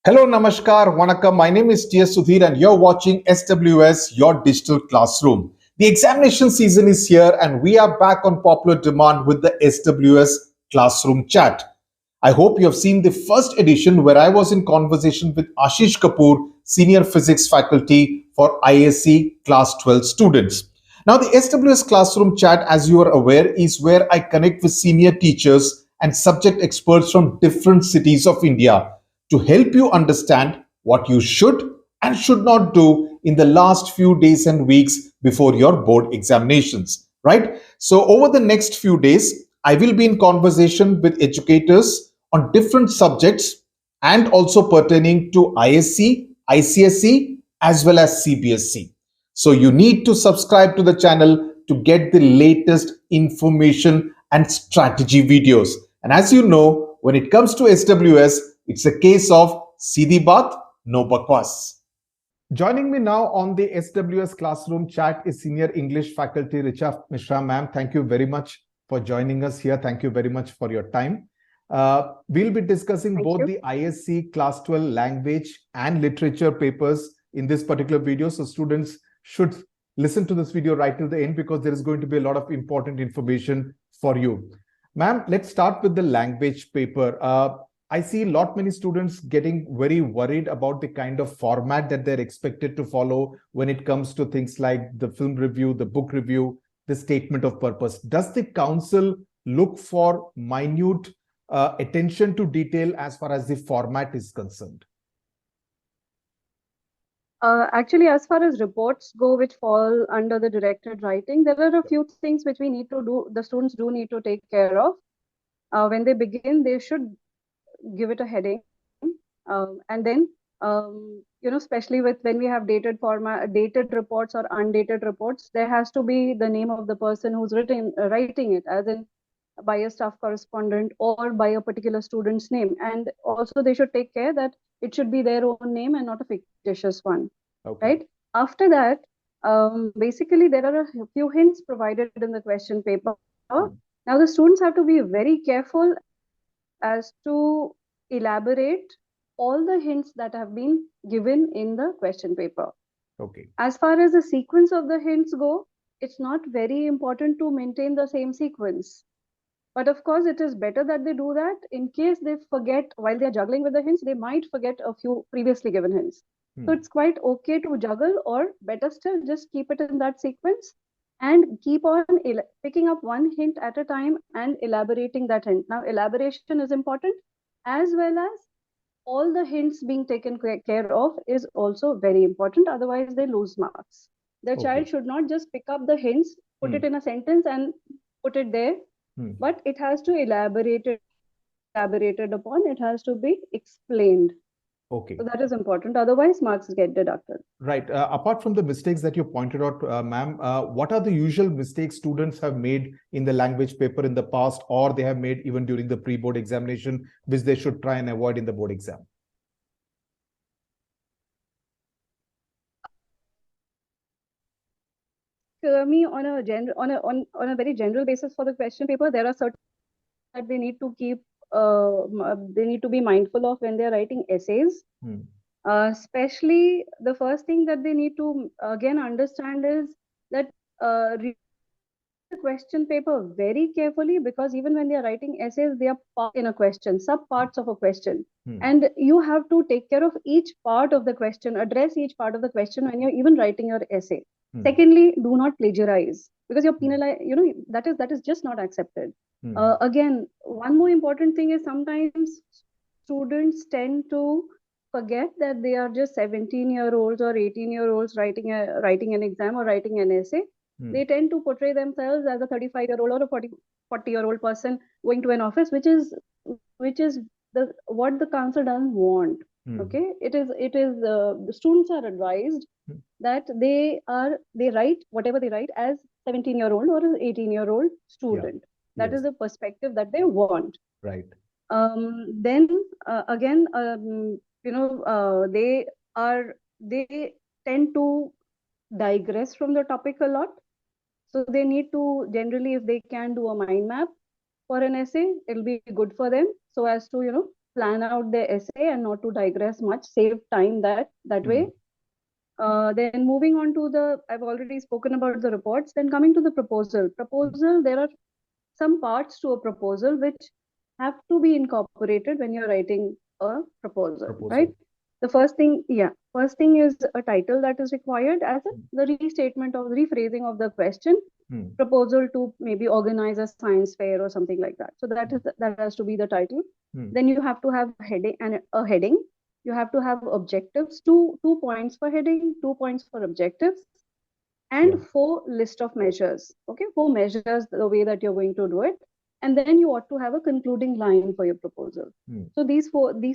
Hello, Namaskar, Vanakkam. My name is Sudhir and you're watching SWS, your digital classroom. The examination season is here and we are back on popular demand with the SWS Classroom Chat. I hope you have seen the first edition where I was in conversation with Ashish Kapoor, Senior Physics Faculty for ISC Class 12 students. Now, the SWS Classroom Chat, as you are aware, is where I connect with senior teachers and subject experts from different cities of India to help you understand what you should and should not do in the last few days and weeks before your board examinations, right? So, over the next few days, I will be in conversation with educators on different subjects and also pertaining to ISC, ICSE, as well as CBSC. So, you need to subscribe to the channel to get the latest information and strategy videos. And as you know, when it comes to SWS, it's a case of Seedhi Baat, no bakwas. Joining me now on the SWS Classroom Chat is Senior English Faculty Richa Mishra Ma'am. Thank you very much for joining us here. Thank you very much for your time. We'll be discussing both the ISC Class 12 language and literature papers in this particular video. So students should listen to this video right till the end because there is going to be a lot of important information for you. Ma'am, let's start with the language paper. I see many students getting very worried about the kind of format that they're expected to follow when it comes to things like the film review, the book review, the statement of purpose. Does the council look for minute attention to detail as far as the format is concerned? Actually, as far as reports go, which fall under the directed writing, there are a few things which we need to do, the students do need to take care of. When they begin, they should give it a heading. And then, especially when we have dated reports or undated reports, there has to be the name of the person who's writing it, as in by a staff correspondent or by a particular student's name. And also they should take care that it should be their own name and not a fictitious one. Okay. Right? After that, basically there are a few hints provided in the question paper. Now the students have to be very careful as to elaborate all the hints that have been given in the question paper. Okay. As far as the sequence of the hints go, it's not very important to maintain the same sequence. But of course, it is better that they do that. In case they forget while they're juggling with the hints, they might forget a few previously given hints. So it's quite okay to juggle, or better still, just keep it in that sequence and keep on picking up one hint at a time and elaborating that hint. Now, elaboration is important, as well as all the hints being taken care of is also very important. Otherwise, they lose marks. The child should not just pick up the hints, put it in a sentence and put it there, but it has to elaborated upon, it has to be explained. Okay. So that is important. Otherwise, marks get deducted. Right. Apart from the mistakes that you pointed out, ma'am, what are the usual mistakes students have made in the language paper in the past, or they have made even during the pre-board examination, which they should try and avoid in the board exam? Me on a very general basis for the question paper, there are certain that they need to keep they need to be mindful of when they're writing essays. Especially the first thing that they need to again understand is that read the question paper very carefully, because even when they are writing essays, they are part in a question, subparts of a question, and you have to take care of each part of the question, address each part of the question when you're even writing your essay. Secondly, do not plagiarize, because you're penalized. That is just not accepted. Again, one more important thing is sometimes students tend to forget that they are just 17-year-olds or 18-year-olds writing an exam or writing an essay. They tend to portray themselves as a 35-year-old or a 40-year-old person going to an office, which is what the council doesn't want. Okay, it is the students are advised that they write whatever they write as 17-year-old or an 18-year-old student. That is the perspective that they want. Right. Then again, they tend to digress from the topic a lot. So they need to generally, if they can do a mind map for an essay, it'll be good for them, so as to plan out their essay and not to digress much, save time that way. Then moving on to I've already spoken about the reports. Then coming to the proposal. There are some parts to a proposal which have to be incorporated when you're writing a proposal. Right? The first thing is a title that is required as the rephrasing of the question. Proposal to maybe organize a science fair or something like that. So that has to be the title. Then you have to have a heading. You have to have objectives, two points for heading, 2 points for objectives, and 4 list of measures. Okay, 4 measures, the way that you're going to do it. And then you ought to have a concluding line for your proposal. So these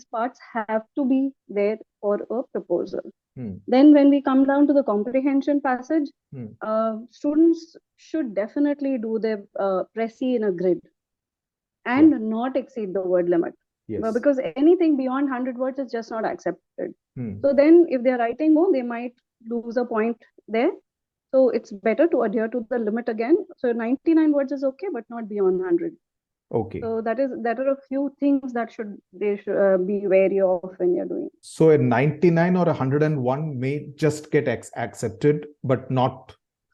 parts have to be there for a proposal. Then when we come down to the comprehension passage, students should definitely do their Prezi in a grid and not exceed the word limit. Because anything beyond 100 words is just not accepted. So then if they're writing more, they might lose a point there. So it's better to adhere to the limit again. So 99 words is okay, but not beyond 100. Okay. So that are a few things that they should be wary of when you're doing. So a 99 or 101 may just get accepted, but not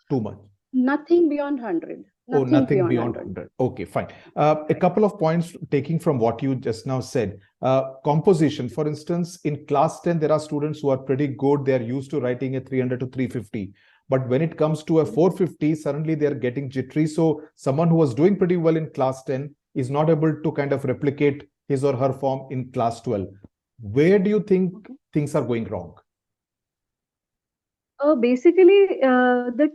too much. Nothing beyond 100. Nothing beyond 100. Okay, fine. A couple of points taking from what you just now said. Composition, for instance, in class 10, there are students who are pretty good. They're used to writing a 300 to 350. But when it comes to a 450, suddenly they're getting jittery. So someone who was doing pretty well in class 10 is not able to kind of replicate his or her form in class 12. Where do you think things are going wrong? Basically, the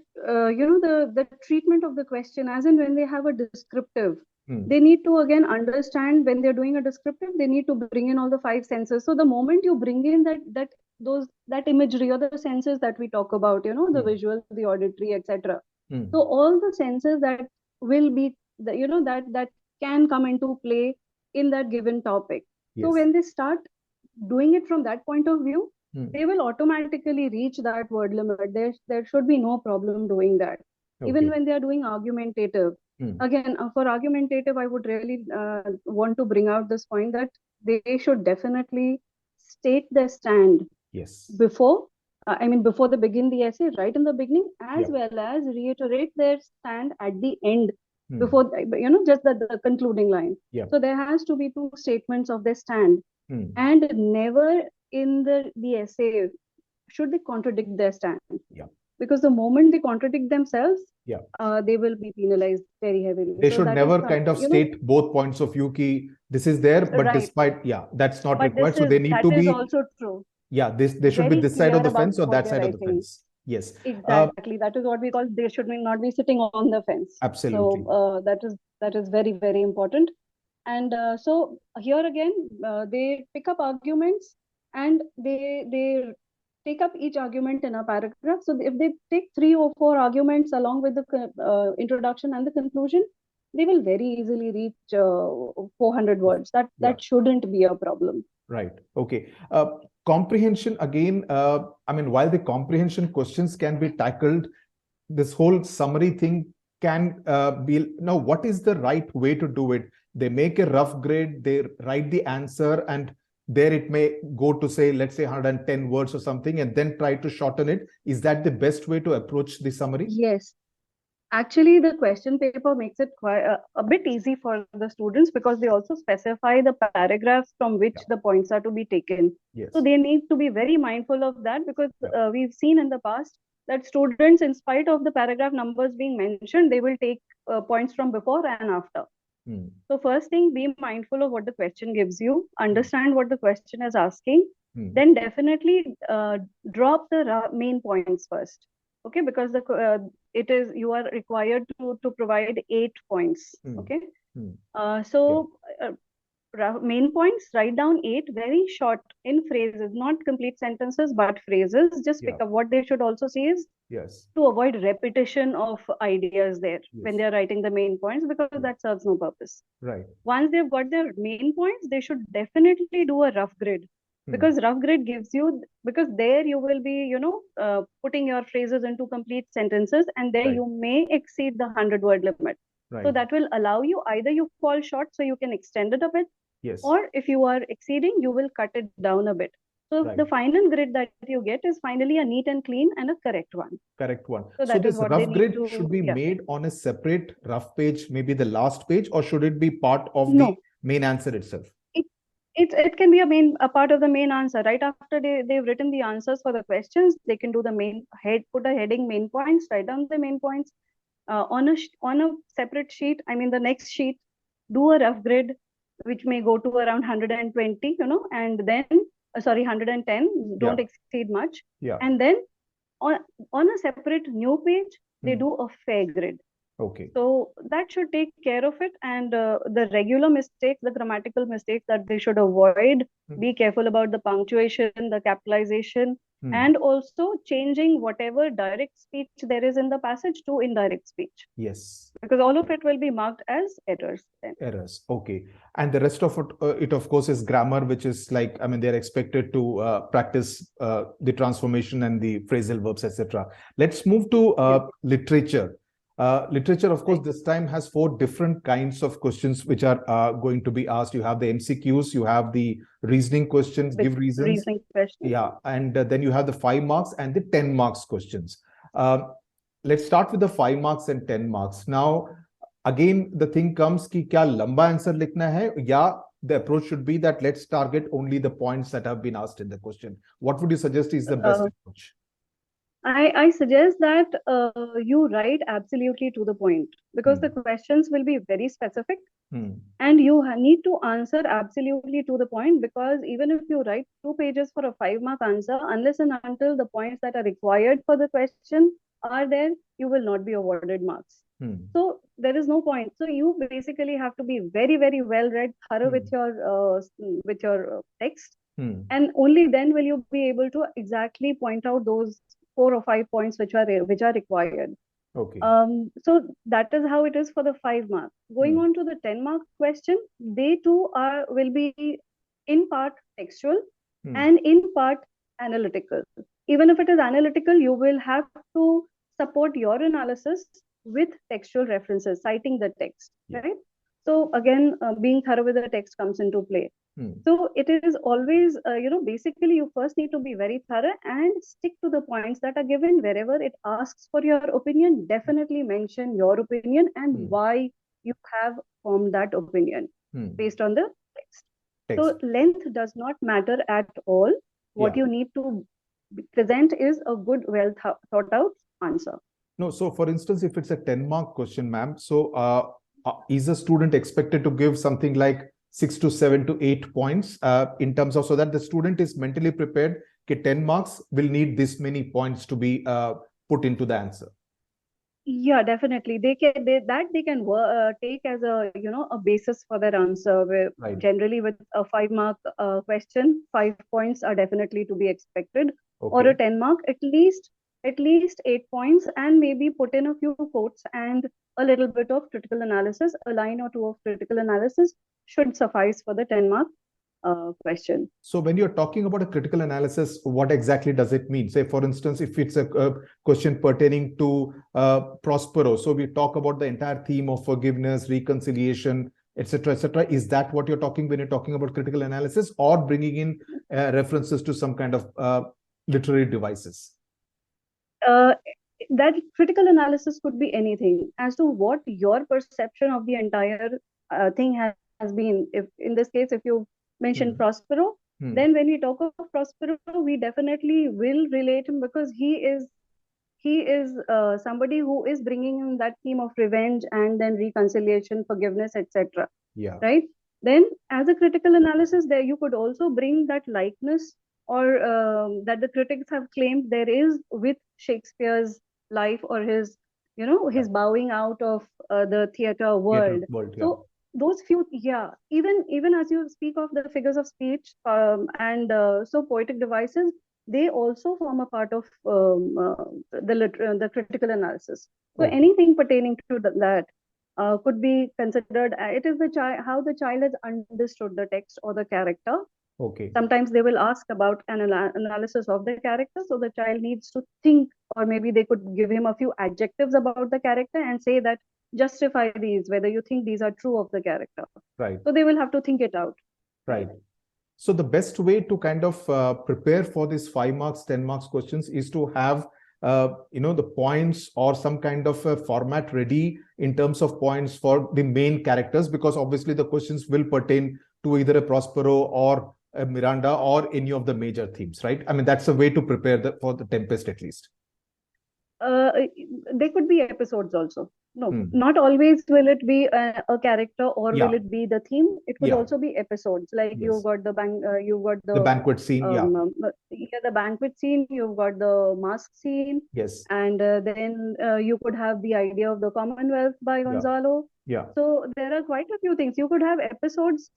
treatment of the question, as in when they have a descriptive, they need to again understand when they're doing a descriptive, they need to bring in all the 5 senses. So the moment you bring in that imagery or the senses that we talk about, the visual, the auditory, etc. So all the senses that will be, that can come into play in that given topic. So when they start doing it from that point of view, they will automatically reach that word limit. There should be no problem doing that. Even when they are doing argumentative. Again, for argumentative, I would really want to bring out this point that they should definitely state their stand before they begin the essay, right in the beginning, as well as reiterate their stand at the end, before, just the concluding line. So there has to be 2 statements of their stand. And never in the essay should they contradict their stand. Because the moment they contradict themselves, they will be penalized very heavily. They should never kind of state both points of view. This is there, but despite, that's not required. So they need to be. That is also true. They should be this side of the fence or that side of the fence. Yes, exactly. That is what we call, they should not be sitting on the fence. Absolutely. So that is very, very important. And so here again, they pick up arguments and they take up each argument in a paragraph. So if they take 3 or 4 arguments along with the introduction and the conclusion, they will very easily reach 400 words. That shouldn't be a problem. Right. Okay. Comprehension again. While the comprehension questions can be tackled, this whole summary thing can be. Now, what is the right way to do it? They make a rough grade, they write the answer, and there it may go to say, let's say 110 words or something, and then try to shorten it. Is that the best way to approach the summary? Yes. Actually, the question paper makes it quite a bit easy for the students, because they also specify the paragraphs from which the points are to be taken. So they need to be very mindful of that, because we've seen in the past that students, in spite of the paragraph numbers being mentioned, they will take points from before and after. So first thing, be mindful of what the question gives you, understand what the question is asking, then definitely drop the main points first. Okay, because you are required to provide 8 points. Okay, main points, write down 8 very short in phrases, not complete sentences, but phrases. Just pick up. What they should also see is to avoid repetition of ideas there when they're writing the main points, because that serves no purpose. Right. Once they've got their main points, they should definitely do a rough grid. Because rough grid gives you, because there you will be, putting your phrases into complete sentences, and there you may exceed the 100 word limit. So that will allow you, either you fall short so you can extend it a bit, Yes. Or if you are exceeding, you will cut it down a bit. So Right. the final grid that you get is finally a neat and clean and a correct one. Correct one. So So that is this what they rough need grid to, should be yeah. made on a separate rough page, maybe the last page, or should it be part of the No, main answer itself? it can be a part of the main answer. Right after they've written the answers for the questions, they can do the main head, put a heading, main points, write down the main points on a separate sheet. I mean, the next sheet, do a rough grid, which may go to around 120, and then sorry, 110. Don't Yeah. exceed much. Yeah. And then on a separate new page, they do a fair grid. Okay. So that should take care of it. And the regular mistakes, the grammatical mistakes that they should avoid, be careful about the punctuation, the capitalization, and also changing whatever direct speech there is in the passage to indirect speech. Yes. Because all of it will be marked as errors then. Errors. Okay. And the rest of it, of course, is grammar, which is like, I mean, they're expected to practice the transformation and the phrasal verbs, etc. Let's move to literature. Literature, of course, this time has 4 different kinds of questions which are going to be asked. You have the MCQs, you have the reasoning questions, give reasons. Reasoning questions. Yeah, and then you have the 5 marks and the 10 marks questions. Let's start with the 5 marks and 10 marks. Now, again, the thing comes कि क्या लंबा answer लिखना है या the approach should be that let's target only the points that have been asked in the question. What would you suggest is the best approach? I suggest that you write absolutely to the point, because the questions will be very specific and you need to answer absolutely to the point, because even if you write 2 pages for a 5-mark answer, unless and until the points that are required for the question are there, you will not be awarded marks. So there is no point. So you basically have to be very, very well read, thorough with your text, and only then will you be able to exactly point out those 4 or 5 points which are required. Okay. So that is how it is for the 5 mark. Going on to the 10-mark question, they too will be in part textual and in part analytical. Even if it is analytical, you will have to support your analysis with textual references, citing the text, right? So again, being thorough with the text comes into play. So it is always, basically you first need to be very thorough and stick to the points that are given. Wherever it asks for your opinion, definitely mention your opinion and why you have formed that opinion based on the text. So length does not matter at all. What you need to present is a good, well thought out answer. No, so for instance, if it's a 10-mark question, ma'am, so is a student expected to give something like 6 to 7 to 8 points in terms of, so that the student is mentally prepared that 10 marks will need this many points to be put into the answer? Yeah, definitely. They can take as a basis for their answer. Where generally with a 5-mark question, 5 points are definitely to be expected. Or a 10-mark, at least 8 points, and maybe put in a few quotes and a little bit of critical analysis. A line or 2 of critical analysis should suffice for the 10-mark question. So when you're talking about a critical analysis, what exactly does it mean? Say, for instance, if it's a question pertaining to Prospero, so we talk about the entire theme of forgiveness, reconciliation, etc., etc. Is that what you're talking when you're talking about critical analysis, or bringing in references to some kind of literary devices? That critical analysis could be anything as to what your perception of the entire thing has been. If in this case, if you mention Prospero, then when we talk of Prospero, we definitely will relate him, because he is somebody who is bringing in that theme of revenge and then reconciliation, forgiveness, etc. Yeah. Right. Then as a critical analysis, there you could also bring that likeness, or that the critics have claimed there is with Shakespeare's life, or his bowing out of the theater world. So those few, even as you speak of the figures of speech and so poetic devices, they also form a part of the critical analysis. So anything pertaining to that could be considered. It is how the child has understood the text or the character. Sometimes they will ask about an analysis of the character, so the child needs to think, or maybe they could give him a few adjectives about the character and say that justify these, whether you think these are true of the character. Right. So they will have to think it out. Right. So the best way to kind of prepare for these 5 marks, 10 marks questions is to have, the points or some kind of a format ready in terms of points for the main characters, because obviously the questions will pertain to either a Prospero or a Miranda or any of the major themes, right? I mean, that's a way to prepare for the Tempest at least. Uh, they could be episodes also. No, Hmm. not always will it be a character or Yeah. will it be the theme. It could Yeah. also be episodes. Like Yes. you've got the The banquet scene, yeah. the banquet scene. You've got the mask scene, Yes. and then you could have the idea of the Commonwealth by Gonzalo. Yeah. So there are quite a few things. You could have episodes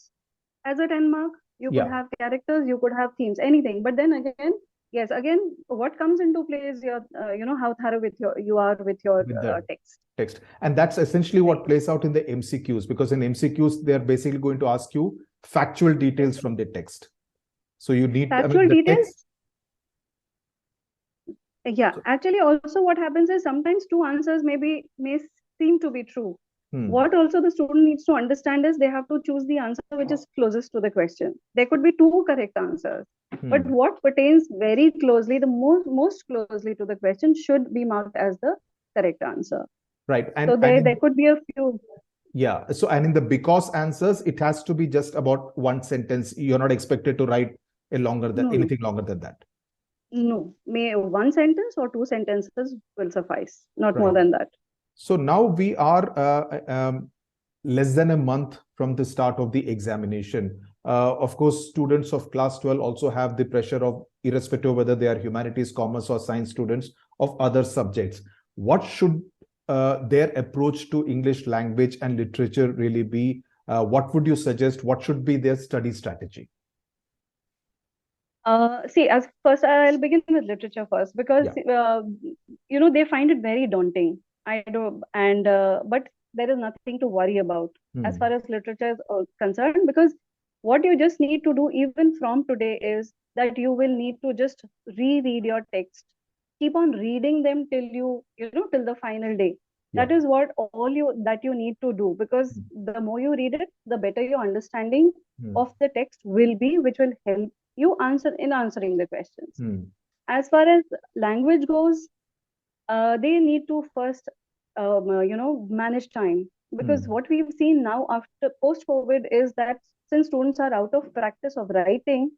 as a 10 mark. You could Yeah. have characters. You could have themes. Anything. But then again, yes, again, what comes into play is your, how thorough you are with your With the text. And that's essentially what plays out in the MCQs, because in MCQs, they're basically going to ask you factual details from the text. So you need Factual the details. text. Yeah, actually, also what happens is sometimes two answers may seem to be true. What also the student needs to understand is they have to choose the answer which is closest to the question. There could be two correct answers, but what pertains very closely, the most closely to the question should be marked as the correct answer. Right. And so there could be a few. Yeah. So, and in the because answers, it has to be just about one sentence. You're not expected to write anything longer than that. No, one sentence or two sentences will suffice, not more than that. So now we are less than a month from the start of the examination. Of course, students of class 12 also have the pressure of, irrespective of whether they are humanities, commerce, or science students, of other subjects. What should their approach to English language and literature really be? What would you suggest? What should be their study strategy? See, as first, I'll begin with literature first, because they find it very daunting. I do, but there is nothing to worry about as far as literature is concerned, because what you just need to do even from today is that you will need to just reread your text. Keep on reading them till till the final day. That is what that you need to do, because the more you read it, the better your understanding of the text will be, which will help you answering the questions. As far as language goes, they need to first manage time, because what we've seen now after post-COVID is that since students are out of practice of writing,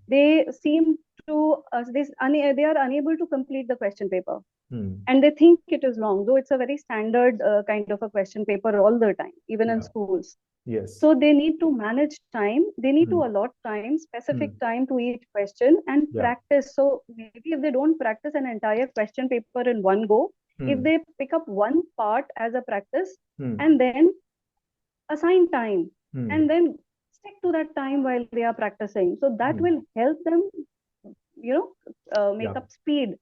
they seem to they are unable to complete the question paper, and they think it is long, though it's a very standard kind of a question paper all the time, even in schools. So they need to manage time. They need to allot time, specific time to each question, and practice. So maybe if they don't practice an entire question paper in one go, if they pick up one part as a practice and then assign time and then stick to that time while they are practicing, so that will help them, make up speed.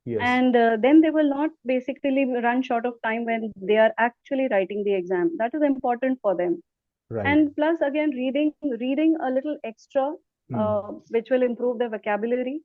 And then they will not basically run short of time when they are actually writing the exam. That is important for them. And plus, again, reading a little extra, which will improve their vocabulary.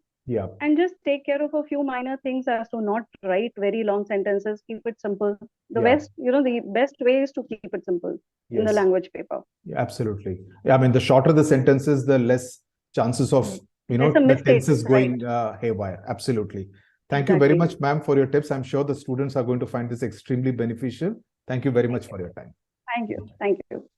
And just take care of a few minor things, as to not write very long sentences. Keep it simple. The best way is to keep it simple in the language paper. Absolutely. I mean, the shorter the sentences, the less chances of the tenses going haywire. Absolutely. Thank you very much, ma'am, for your tips. I'm sure the students are going to find this extremely beneficial. Thank you very much for your time. Thank you. Thank you.